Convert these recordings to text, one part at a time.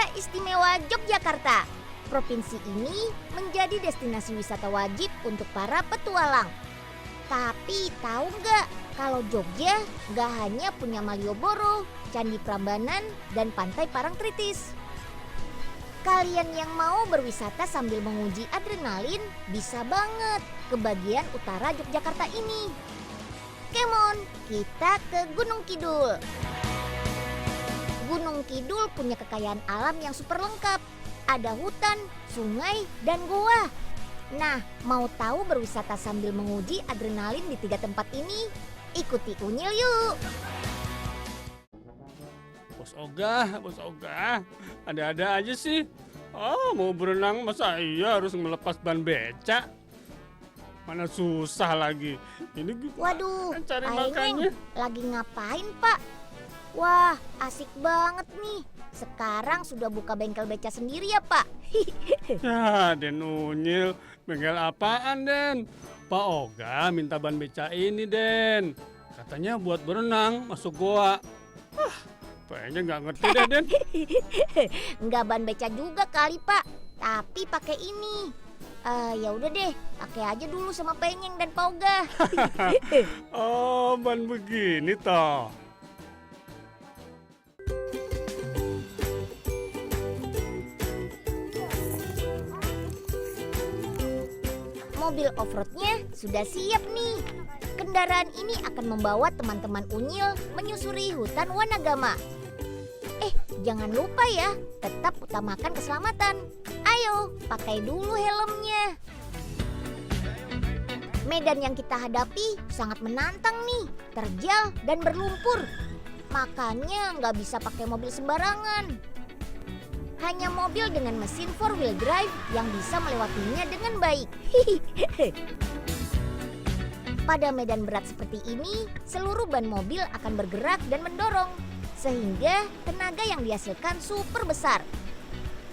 Daerah Istimewa Yogyakarta. Provinsi ini menjadi destinasi wisata wajib untuk para petualang. Tapi tahu nggak kalau Jogja nggak hanya punya Malioboro, Candi Prambanan, dan Pantai Parangtritis. Kalian yang mau berwisata sambil menguji adrenalin bisa banget ke bagian utara Yogyakarta ini. Come on, kita ke Gunung Kidul. Gunung Kidul punya kekayaan alam yang super lengkap. Ada hutan, sungai, dan goa. Nah, mau tahu berwisata sambil menguji adrenalin di 3 tempat ini? Ikuti Unyil yuk! Bos Ogah, ada-ada aja sih. Mau berenang masa iya harus melepas ban beca? Mana susah lagi. Ini Waduh, cari Aing makannya. lagi ngapain, Pak? Wah, asik banget nih. Sekarang sudah buka bengkel beca sendiri ya, Pak? Ya, Den Unyil, bengkel apaan, Den? Pak Oga minta ban beca ini, Den. Katanya buat berenang masuk goa. Kayaknya nggak ngerti deh, Den. Nggak ban beca juga kali, Pak. Tapi pakai ini. Ya udah deh, pakai aja dulu sama Penyeng dan Pauga. Oh, ban begini toh. Mobil off-roadnya sudah siap nih. Kendaraan ini akan membawa teman-teman Unyil menyusuri hutan Wanagama. Jangan lupa ya, tetap utamakan keselamatan. Ayo, pakai dulu helmnya. Medan yang kita hadapi sangat menantang nih, terjal dan berlumpur. Makanya nggak bisa pakai mobil sembarangan. Hanya mobil dengan mesin 4-wheel drive yang bisa melewatinya dengan baik. Pada medan berat seperti ini, seluruh ban mobil akan bergerak dan mendorong, sehingga tenaga yang dihasilkan super besar.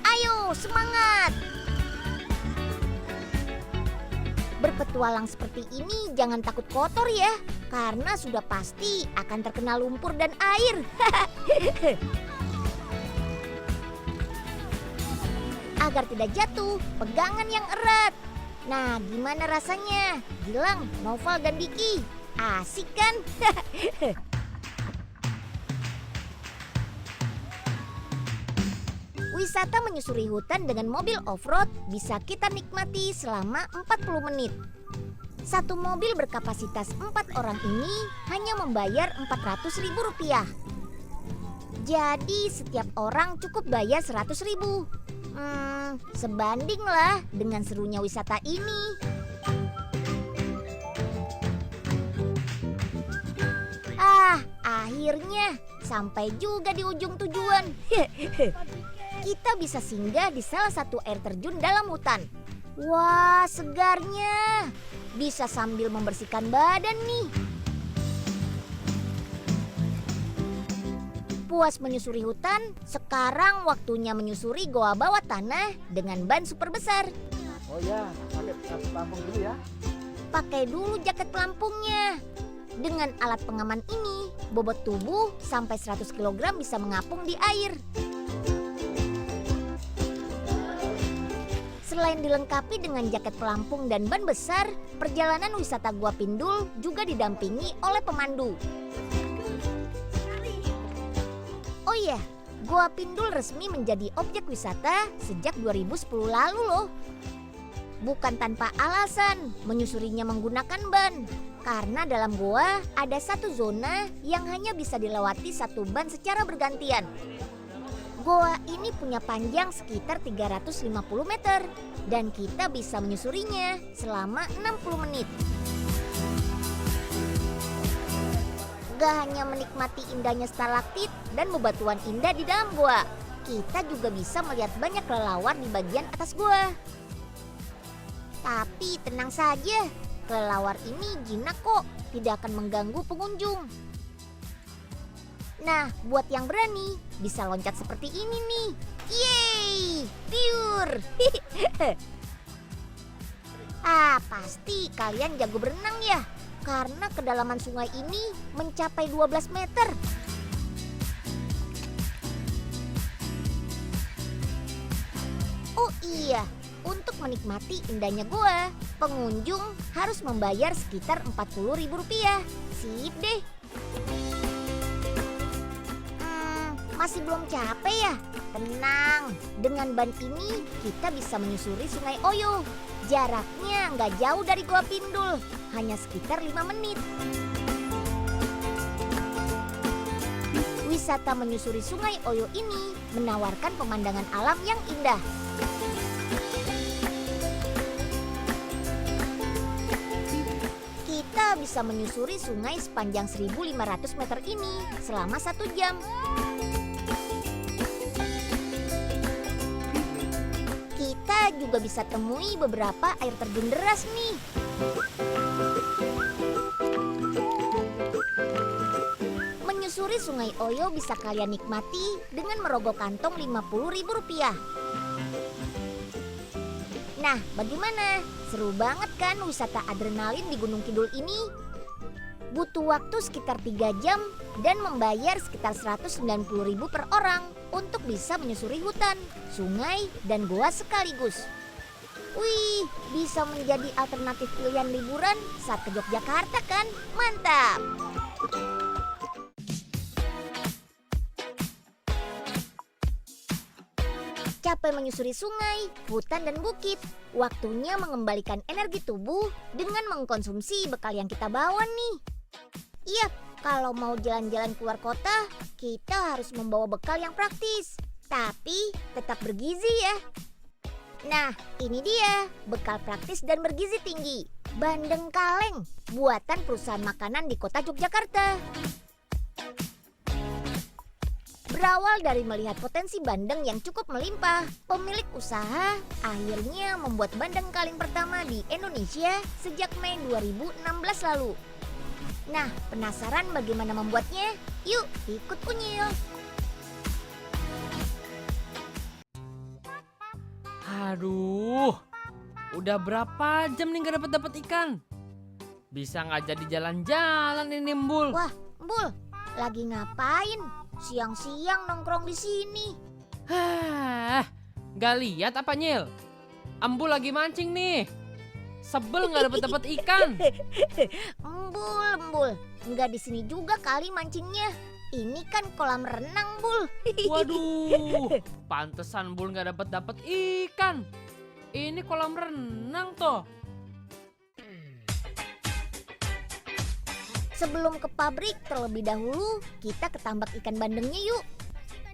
Ayo, semangat! Berpetualang seperti ini jangan takut kotor ya, karena sudah pasti akan terkena lumpur dan air. Agar tidak jatuh, pegangan yang erat. Nah, gimana rasanya? Gilang, Noval, dan Diki. Asik kan? Wisata menyusuri hutan dengan mobil off-road bisa kita nikmati selama 40 menit. Satu mobil berkapasitas 4 orang ini hanya membayar Rp400.000. Jadi setiap orang cukup bayar Rp100.000. Sebanding lah dengan serunya wisata ini. Akhirnya sampai juga di ujung tujuan. Kita bisa singgah di salah satu air terjun dalam hutan. Wah, segarnya. Bisa sambil membersihkan badan nih. Puas menyusuri hutan, sekarang waktunya menyusuri goa bawah tanah dengan ban super besar. Oh ya, pakai jaket pelampung dulu ya. Pakai dulu jaket pelampungnya. Dengan alat pengaman ini, bobot tubuh sampai 100 kg bisa mengapung di air. Selain dilengkapi dengan jaket pelampung dan ban besar, perjalanan wisata Gua Pindul juga didampingi oleh pemandu. Oh iya, Gua Pindul resmi menjadi objek wisata sejak 2010 lalu loh. Bukan tanpa alasan menyusurinya menggunakan ban. Karena dalam goa ada satu zona yang hanya bisa dilewati satu ban secara bergantian. Goa ini punya panjang sekitar 350 meter dan kita bisa menyusurinya selama 60 menit. Gak hanya menikmati indahnya stalaktit dan bebatuan indah di dalam goa, kita juga bisa melihat banyak kelelawar di bagian atas goa. Tapi tenang saja, kelelawar ini jinak kok, tidak akan mengganggu pengunjung. Nah, buat yang berani, bisa loncat seperti ini nih. Yeay, pure. Pasti kalian jago berenang ya, karena kedalaman sungai ini mencapai 12 meter. Iya, untuk menikmati indahnya gua, pengunjung harus membayar sekitar Rp40.000. Sip deh. Masih belum capek ya? Tenang, dengan ban ini kita bisa menyusuri Sungai Oyo. Jaraknya nggak jauh dari Gua Pindul, hanya sekitar 5 menit. Wisata menyusuri Sungai Oyo ini menawarkan pemandangan alam yang indah. Kita bisa menyusuri sungai sepanjang 1.500 meter ini selama 1 jam. Kita juga bisa temui beberapa air terjun deras nih. Menyusuri Sungai Oyo bisa kalian nikmati dengan merogoh kantong Rp50.000. Nah, bagaimana? Seru banget kan wisata adrenalin di Gunung Kidul ini? Butuh waktu sekitar 3 jam dan membayar sekitar Rp190.000 per orang untuk bisa menyusuri hutan, sungai, dan goa sekaligus. Wih, bisa menjadi alternatif pilihan liburan saat ke Yogyakarta kan? Mantap! Capek menyusuri sungai, hutan, dan bukit. Waktunya mengembalikan energi tubuh dengan mengkonsumsi bekal yang kita bawa nih. Iya, kalau mau jalan-jalan keluar kota, kita harus membawa bekal yang praktis. Tapi tetap bergizi ya. Nah, ini dia bekal praktis dan bergizi tinggi. Bandeng kaleng, buatan perusahaan makanan di kota Yogyakarta. Berawal dari melihat potensi bandeng yang cukup melimpah, pemilik usaha akhirnya membuat bandeng kaleng pertama di Indonesia sejak Mei 2016 lalu. Nah, penasaran bagaimana membuatnya? Yuk, ikut Unyil. Aduh, udah berapa jam nih gak dapet ikan? Bisa nggak jadi jalan-jalan ini, Mbul? Wah, Mbul, lagi ngapain? Siang-siang nongkrong di sini. Hah, nggak lihat apa Nyil? Embul lagi mancing nih. Sebel nggak dapet ikan. Embul, nggak di sini juga kali mancingnya. Ini kan kolam renang, Bul. Waduh, pantesan Bul nggak dapet ikan. Ini kolam renang toh. Sebelum ke pabrik, terlebih dahulu kita ke tambak ikan bandengnya yuk.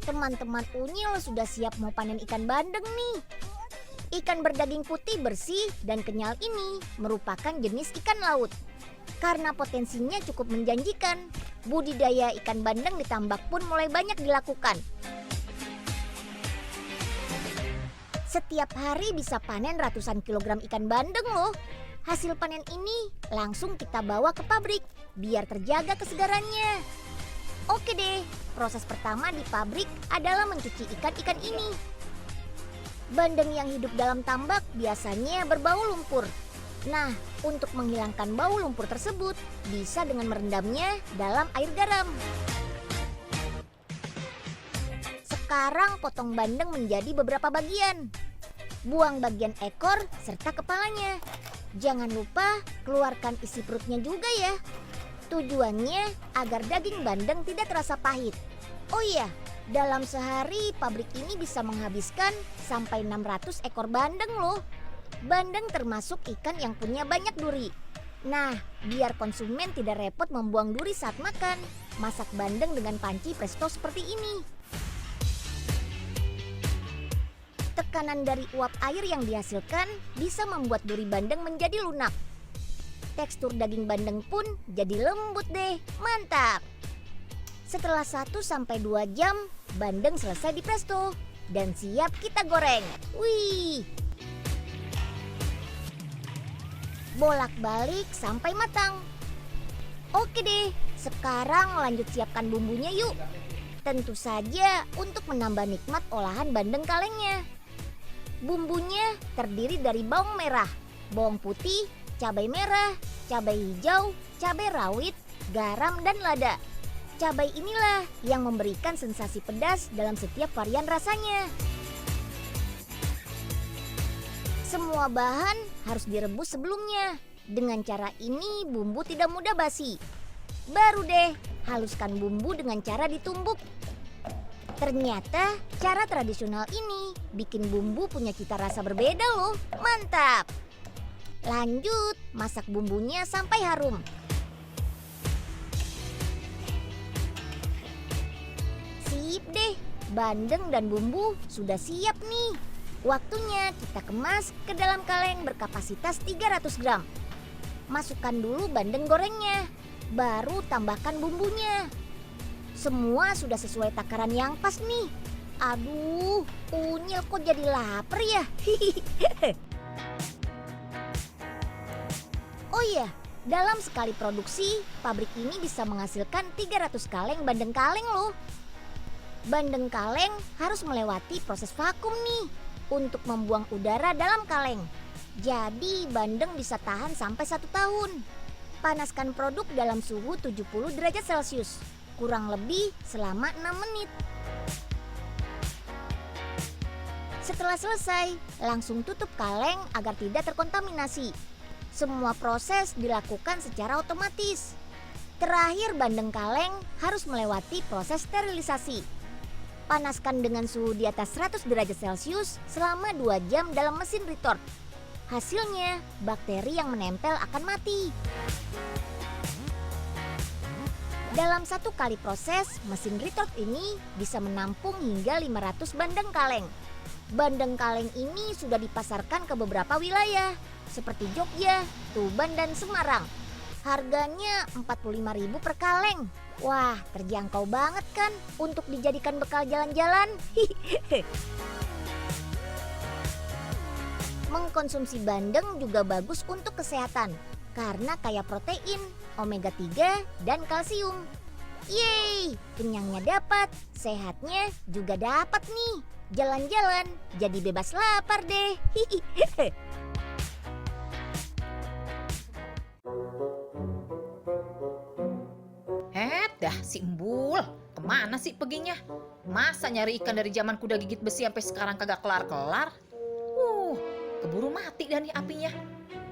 Teman-teman Unyil sudah siap mau panen ikan bandeng nih. Ikan berdaging putih bersih dan kenyal ini merupakan jenis ikan laut. Karena potensinya cukup menjanjikan, budidaya ikan bandeng di tambak pun mulai banyak dilakukan. Setiap hari bisa panen ratusan kilogram ikan bandeng loh. Hasil panen ini langsung kita bawa ke pabrik biar terjaga kesegarannya. Oke deh, proses pertama di pabrik adalah mencuci ikan-ikan ini. Bandeng yang hidup dalam tambak biasanya berbau lumpur. Nah, untuk menghilangkan bau lumpur tersebut bisa dengan merendamnya dalam air garam. Sekarang potong bandeng menjadi beberapa bagian. Buang bagian ekor serta kepalanya. Jangan lupa keluarkan isi perutnya juga ya. Tujuannya agar daging bandeng tidak terasa pahit. Oh iya, dalam sehari pabrik ini bisa menghabiskan sampai 600 ekor bandeng loh. Bandeng termasuk ikan yang punya banyak duri. Nah, biar konsumen tidak repot membuang duri saat makan, masak bandeng dengan panci presto seperti ini. Tekanan dari uap air yang dihasilkan bisa membuat duri bandeng menjadi lunak. Tekstur daging bandeng pun jadi lembut deh, mantap. Setelah 1-2 jam, bandeng selesai dipresto dan siap kita goreng. Wih! Bolak-balik sampai matang. Oke deh, sekarang lanjut siapkan bumbunya yuk. Tentu saja untuk menambah nikmat olahan bandeng kalengnya. Bumbunya terdiri dari bawang merah, bawang putih, cabai merah, cabai hijau, cabai rawit, garam, dan lada. Cabai inilah yang memberikan sensasi pedas dalam setiap varian rasanya. Semua bahan harus direbus sebelumnya. Dengan cara ini bumbu tidak mudah basi. Baru deh haluskan bumbu dengan cara ditumbuk. Ternyata cara tradisional ini bikin bumbu punya cita rasa berbeda loh. Mantap. Lanjut masak bumbunya sampai harum. Sip deh, bandeng dan bumbu sudah siap nih. Waktunya kita kemas ke dalam kaleng berkapasitas 300 gram. Masukkan dulu bandeng gorengnya, baru tambahkan bumbunya. Semua sudah sesuai takaran yang pas nih. Aduh, Unyil kok jadi lapar ya? Oh iya, dalam sekali produksi, pabrik ini bisa menghasilkan 300 kaleng bandeng kaleng loh. Bandeng kaleng harus melewati proses vakum nih untuk membuang udara dalam kaleng. Jadi bandeng bisa tahan sampai 1 tahun. Panaskan produk dalam suhu 70 derajat Celcius, kurang lebih selama 6 menit. Setelah selesai, langsung tutup kaleng agar tidak terkontaminasi. Semua proses dilakukan secara otomatis. Terakhir bandeng kaleng harus melewati proses sterilisasi. Panaskan dengan suhu di atas 100 derajat Celcius selama 2 jam dalam mesin retort. Hasilnya, bakteri yang menempel akan mati. Dalam 1 kali proses, mesin retort ini bisa menampung hingga 500 bandeng kaleng. Bandeng kaleng ini sudah dipasarkan ke beberapa wilayah, seperti Jogja, Tuban, dan Semarang. Harganya Rp45.000 per kaleng. Wah, terjangkau banget kan untuk dijadikan bekal jalan-jalan. Mengkonsumsi bandeng juga bagus untuk kesehatan karena kaya protein, omega 3, dan kalsium. Yeay, kenyangnya dapat, sehatnya juga dapat nih. Jalan-jalan jadi bebas lapar deh. Dah si Embul, kemana sih peginya? Masa nyari ikan dari zaman kuda gigit besi sampai sekarang kagak kelar-kelar? Keburu mati dah nih apinya.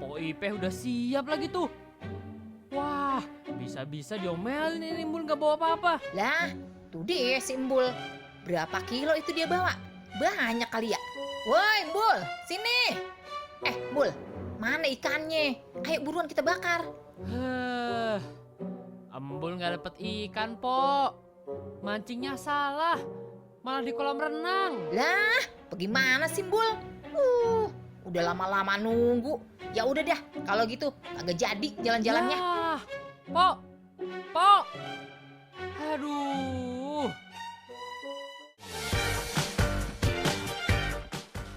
Po Ipeh udah siap lagi tuh. Wah, bisa-bisa diomelin ini Embul gak bawa apa-apa. Lah, tuh deh si Embul. Berapa kilo itu dia bawa? Banyak kali ya? Woi Embul, sini. Embul, mana ikannya? Ayo buruan kita bakar. Embul gak dapet ikan, Po. Mancingnya salah. Malah di kolam renang. Lah, bagaimana sih Embul? Udah lama-lama nunggu. Ya udah dah, kalau gitu kagak jadi jalan-jalannya. Yah, Po. Aduh.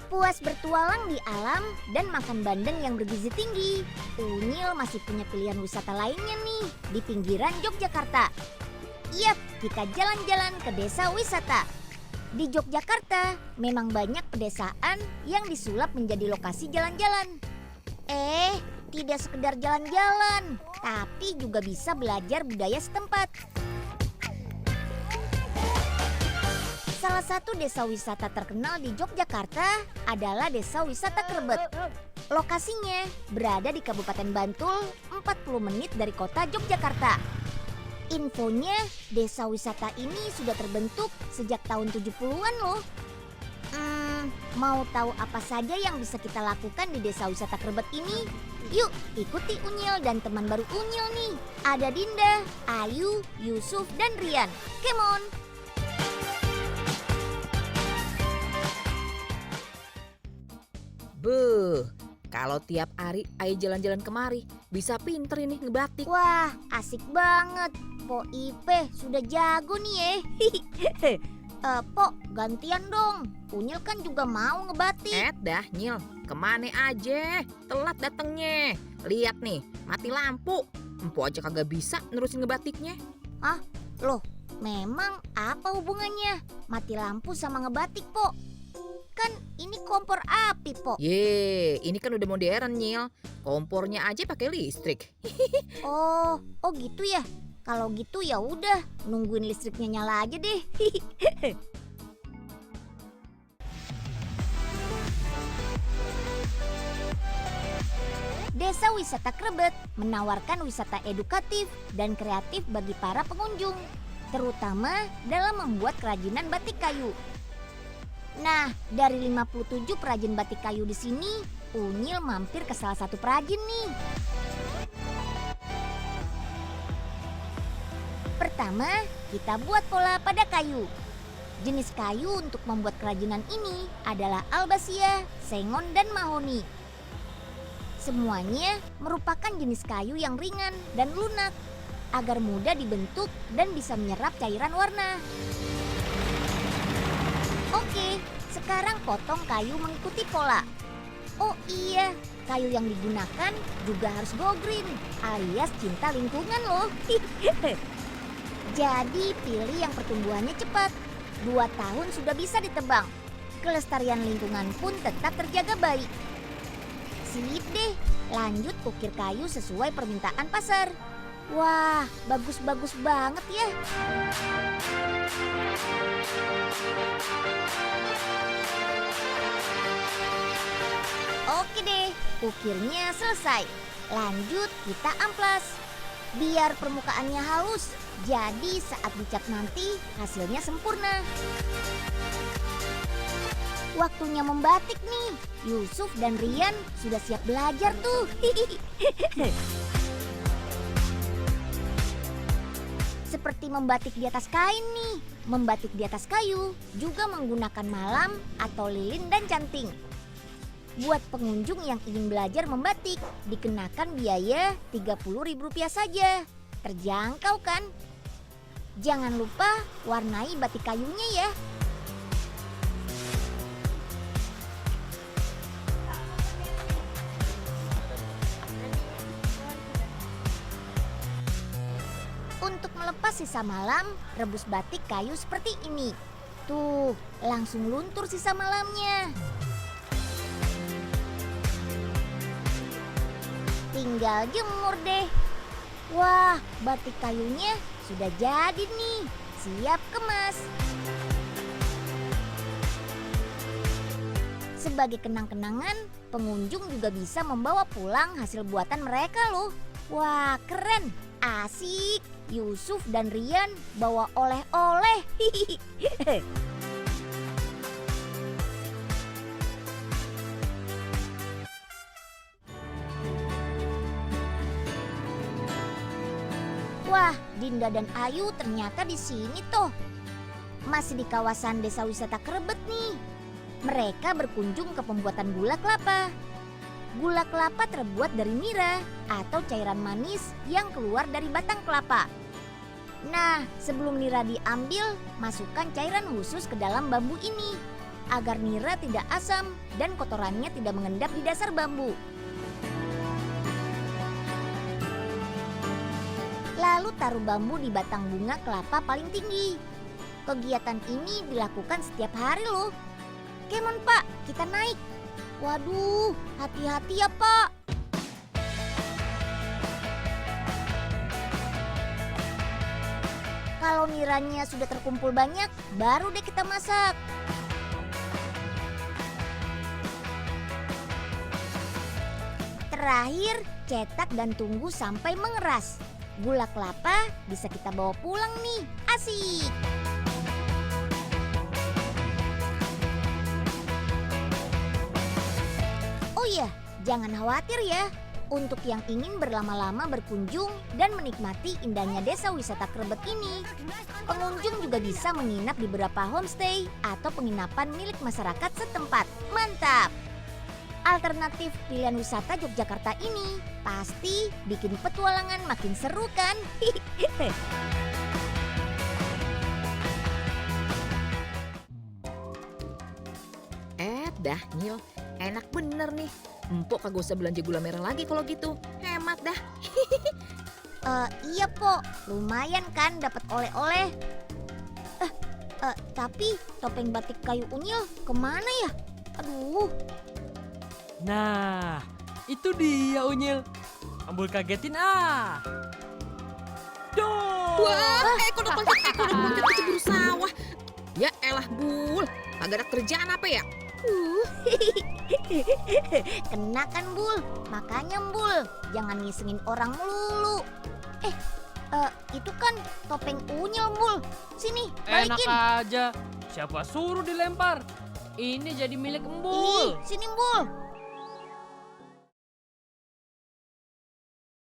Puas bertualang di alam dan makan bandeng yang bergizi tinggi, Unyil masih punya pilihan wisata lainnya nih di pinggiran Yogyakarta. Yap, kita jalan-jalan ke desa wisata. Di Yogyakarta memang banyak pedesaan yang disulap menjadi lokasi jalan-jalan. Tidak sekedar jalan-jalan, tapi juga bisa belajar budaya setempat. Salah satu desa wisata terkenal di Yogyakarta adalah Desa Wisata Krebet. Lokasinya berada di Kabupaten Bantul, 40 menit dari kota Yogyakarta. Infonya, desa wisata ini sudah terbentuk sejak tahun 70-an loh. Mau tahu apa saja yang bisa kita lakukan di Desa Wisata Krebet ini? Yuk, ikuti Unyil dan teman baru Unyil nih. Ada Dinda, Ayu, Yusuf, dan Rian. Come on! Kalau tiap hari Ayu jalan-jalan kemari, bisa pinter ini ngebatik. Wah, asik banget. Po Ipe sudah jago nih Po, gantian dong. Unyil kan juga mau ngebatik. Dah Nyil, kemana aja? Telat datengnya. Lihat nih, mati lampu. Empo aja kagak bisa nerusin ngebatiknya. Loh, memang apa hubungannya mati lampu sama ngebatik, Po? Kan ini kompor api, Po. Ini kan udah modern, Nyil. Kompornya aja pakai listrik. Oh gitu ya. Kalau gitu ya udah, nungguin listriknya nyala aja deh. Desa Wisata Krebet menawarkan wisata edukatif dan kreatif bagi para pengunjung, terutama dalam membuat kerajinan batik kayu. Nah, dari 57 perajin batik kayu di sini, Unyil mampir ke salah satu perajin nih. Pertama, kita buat pola pada kayu. Jenis kayu untuk membuat kerajinan ini adalah albasia, sengon, dan mahoni. Semuanya merupakan jenis kayu yang ringan dan lunak agar mudah dibentuk dan bisa menyerap cairan warna. Oke, sekarang potong kayu mengikuti pola. Oh iya, kayu yang digunakan juga harus go green alias cinta lingkungan loh. Jadi pilih yang pertumbuhannya cepat. 2 tahun sudah bisa ditebang. Kelestarian lingkungan pun tetap terjaga baik. Sip deh, lanjut ukir kayu sesuai permintaan pasar. Wah, bagus-bagus banget ya. Oke deh, ukirnya selesai. Lanjut kita amplas. Biar permukaannya halus, jadi saat dicat nanti hasilnya sempurna. Waktunya membatik nih. Yusuf dan Rian sudah siap belajar tuh. Seperti membatik di atas kain nih. Membatik di atas kayu juga menggunakan malam atau lilin dan canting. Buat pengunjung yang ingin belajar membatik, dikenakan biaya Rp30.000 saja. Terjangkau kan? Jangan lupa warnai batik kayunya ya. Untuk melepas sisa malam, rebus batik kayu seperti ini. Tuh, langsung luntur sisa malamnya. Tinggal jemur deh. Wah, batik kayunya sudah jadi nih. Siap kemas. Sebagai kenang-kenangan, pengunjung juga bisa membawa pulang hasil buatan mereka loh. Wah, keren. Asik. Yusuf dan Rian bawa oleh-oleh. Wah, Dinda dan Ayu ternyata di sini toh. Masih di kawasan Desa Wisata Krebet nih. Mereka berkunjung ke pembuatan gula kelapa. Gula kelapa terbuat dari nira atau cairan manis yang keluar dari batang kelapa. Nah, sebelum nira diambil, masukkan cairan khusus ke dalam bambu ini agar nira tidak asam dan kotorannya tidak mengendap di dasar bambu. Lalu taruh bambu di batang bunga kelapa paling tinggi. Kegiatan ini dilakukan setiap hari loh. Kemon Pak, kita naik. Waduh, hati-hati ya Pak. Kalau niranya sudah terkumpul banyak, baru deh kita masak. Terakhir, cetak dan tunggu sampai mengeras. Gula kelapa bisa kita bawa pulang nih, asik. Oh iya, jangan khawatir ya. Untuk yang ingin berlama-lama berkunjung dan menikmati indahnya Desa Wisata Krebet ini, pengunjung juga bisa menginap di beberapa homestay atau penginapan milik masyarakat setempat. Mantap! Alternatif pilihan wisata Yogyakarta ini pasti bikin petualangan makin seru kan? Dah Nyil, enak bener nih. Empok kagak usah belanja gula merah lagi kalau gitu. Hemat dah. Iya Po, lumayan kan dapat oleh-oleh. Tapi topeng batik kayu Unyil kemana ya? Aduh. Nah, itu dia Unyil. Ambul kagetin ah. Duh. Wah, kodok loncat kecebur sawah. Ya elah Bul, kagak ada kerjaan apa ya? Kena kan, Bul? Makanya, Bul, jangan ngisengin orang melulu. Itu kan topeng Unyil, Bul. Sini, Enak balikin. aja. Siapa suruh dilempar? Ini jadi milik Embul. Ih, sini, Bul.